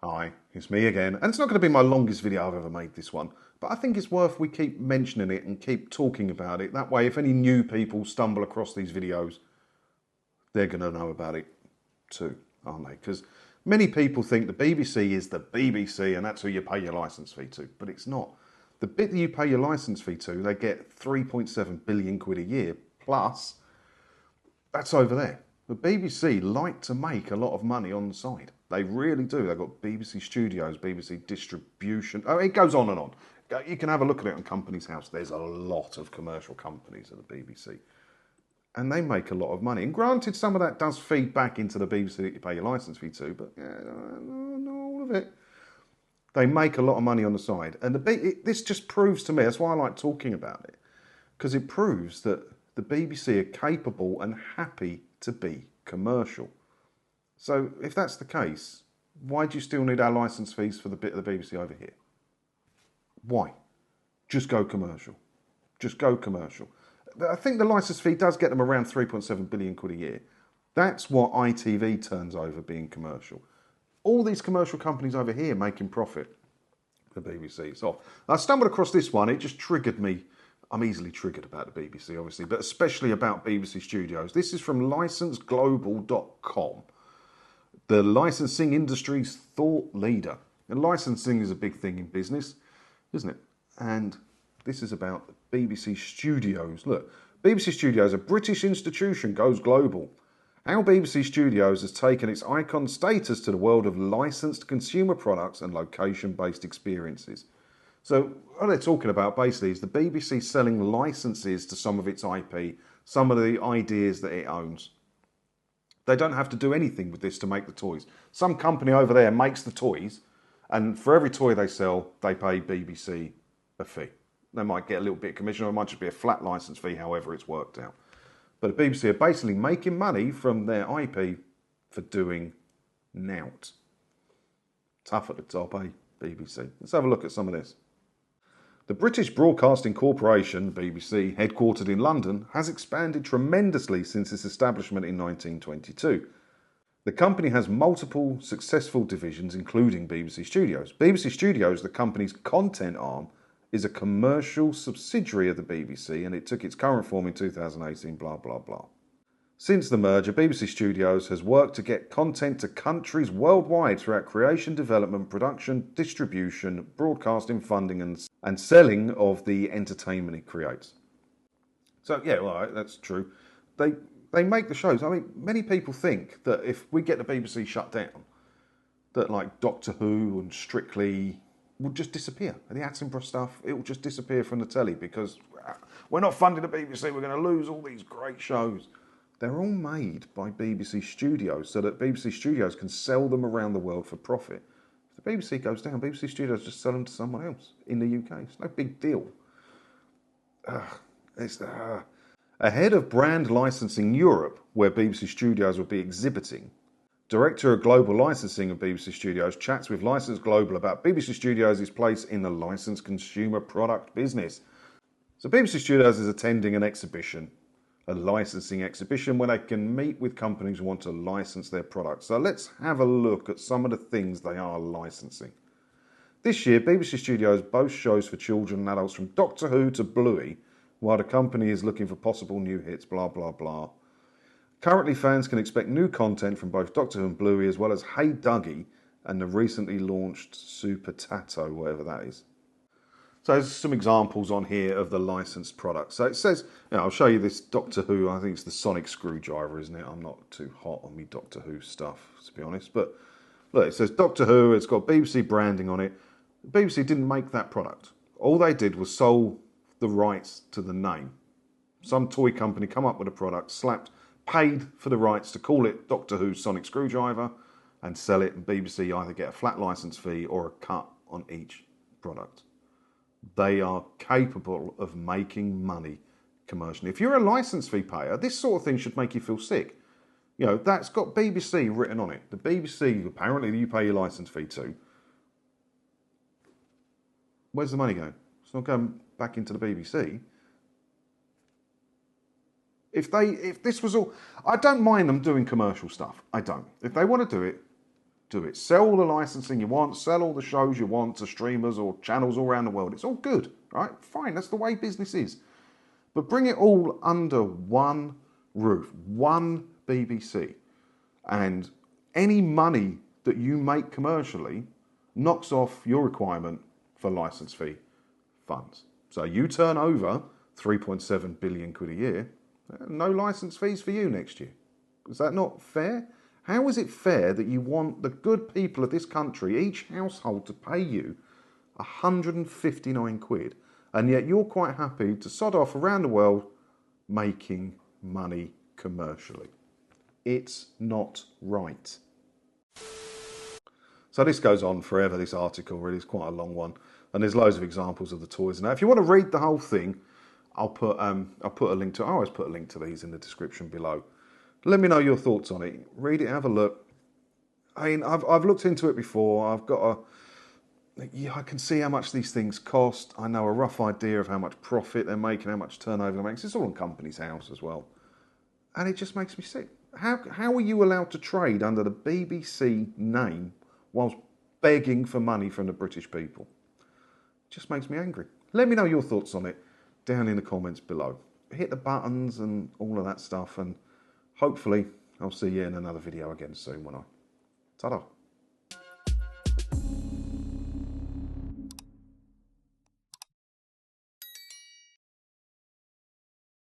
Hi, it's me again. And it's not going to be my longest video I've ever made, this one. But I think it's worth we keep mentioning it and keep talking about it. That way, if any new people stumble across these videos, they're going to know about it too, aren't they? Because many people think the BBC is the BBC and that's who you pay your licence fee to. But it's not. The bit that you pay your licence fee to, they get 3.7 billion quid a year. Plus, that's over there. The BBC like to make a lot of money on the side. They really do. They've got BBC Studios, BBC Distribution. Oh, it goes on and on. You can have a look at it on Companies House. There's a lot of commercial companies at the BBC. And they make a lot of money. And granted, some of that does feed back into the BBC that you pay your licence fee to, but not all of it. They make a lot of money on the side. And this just proves to me, that's why I like talking about it, because it proves that the BBC are capable and happy to be commercial. So if that's the case, why do you still need our licence fees for the bit of the BBC over here? Why? Just go commercial. Just go commercial. I think the licence fee does get them around 3.7 billion quid a year. That's what ITV turns over being commercial. All these commercial companies over here making profit. The BBC. So I stumbled across this one. It just triggered me. I'm easily triggered about the BBC, obviously, but especially about BBC Studios. This is from licenseglobal.com. The licensing industry's thought leader. And licensing is a big thing in business, isn't it? And this is about BBC Studios. Look, BBC Studios, a British institution, goes global. How BBC Studios has taken its icon status to the world of licensed consumer products and location-based experiences. So what they're talking about basically is the BBC selling licenses to some of its IP, some of the ideas that it owns. They don't have to do anything with this to make the toys. Some company over there makes the toys, and for every toy they sell, they pay BBC a fee. They might get a little bit of commission, or it might just be a flat license fee, however it's worked out. But the BBC are basically making money from their IP for doing nout. Tough at the top, eh, BBC? Let's have a look at some of this. The British Broadcasting Corporation, BBC, headquartered in London, has expanded tremendously since its establishment in 1922. The company has multiple successful divisions, including BBC Studios. BBC Studios, the company's content arm, is a commercial subsidiary of the BBC, and it took its current form in 2018, blah, blah, blah. Since the merger, BBC Studios has worked to get content to countries worldwide throughout creation, development, production, distribution, broadcasting, funding and selling of the entertainment it creates. So, yeah, well, that's true. They make the shows. I mean, many people think that if we get the BBC shut down, that like Doctor Who and Strictly will just disappear. And the Attenborough stuff, it will just disappear from the telly because we're not funding the BBC, we're going to lose all these great shows. They're all made by BBC Studios so that BBC Studios can sell them around the world for profit. If the BBC goes down, BBC Studios just sell them to someone else in the UK. It's no big deal. Ahead of Brand Licensing Europe, where BBC Studios will be exhibiting, Director of Global Licensing of BBC Studios chats with License Global about BBC Studios' place in the licensed consumer product business. So BBC Studios is attending an exhibition, a licensing exhibition where they can meet with companies who want to license their products. So let's have a look at some of the things they are licensing. This year, BBC Studios boasts shows for children and adults from Doctor Who to Bluey, while the company is looking for possible new hits, blah, blah, blah. Currently, fans can expect new content from both Doctor Who and Bluey, as well as Hey Duggee and the recently launched Super Tato, whatever that is. So there's some examples on here of the licensed products. So it says, I'll show you this Doctor Who, I think it's the Sonic Screwdriver, isn't it? I'm not too hot on me Doctor Who stuff, to be honest. But look, it says Doctor Who, it's got BBC branding on it. The BBC didn't make that product. All they did was sold the rights to the name. Some toy company come up with a product, paid for the rights to call it Doctor Who Sonic Screwdriver and sell it, and BBC either get a flat license fee or a cut on each product. They are capable of making money commercially. If you're a license fee payer, this sort of thing should make you feel sick. That's got BBC written on it. The BBC, apparently, you pay your license fee to. Where's the money going? It's not going back into the BBC. If this was all, I don't mind them doing commercial stuff. I don't. If they want to do it, do it. Sell all the licensing you want, sell all the shows you want to streamers or channels all around the world. It's all good, right? Fine, that's the way business is. But bring it all under one roof, one BBC. And any money that you make commercially knocks off your requirement for license fee funds. So you turn over 3.7 billion quid a year, no license fees for you next year. Is that not fair? How is it fair that you want the good people of this country, each household, to pay you 159 quid, and yet you're quite happy to sod off around the world making money commercially? It's not right. So this goes on forever, this article, really. It's quite a long one. And there's loads of examples of the toys. Now, if you want to read the whole thing, I'll put a link to, I always put a link to these in the description below. Let me know your thoughts on it. Read it, have a look. I mean, I've looked into it before. I can see how much these things cost. I know a rough idea of how much profit they're making, how much turnover they're making. It's all on Companies House as well. And it just makes me sick. How are you allowed to trade under the BBC name whilst begging for money from the British people? It just makes me angry. Let me know your thoughts on it down in the comments below. Hit the buttons and all of that stuff, and hopefully I'll see you in another video again soon, won't I? Ta-da.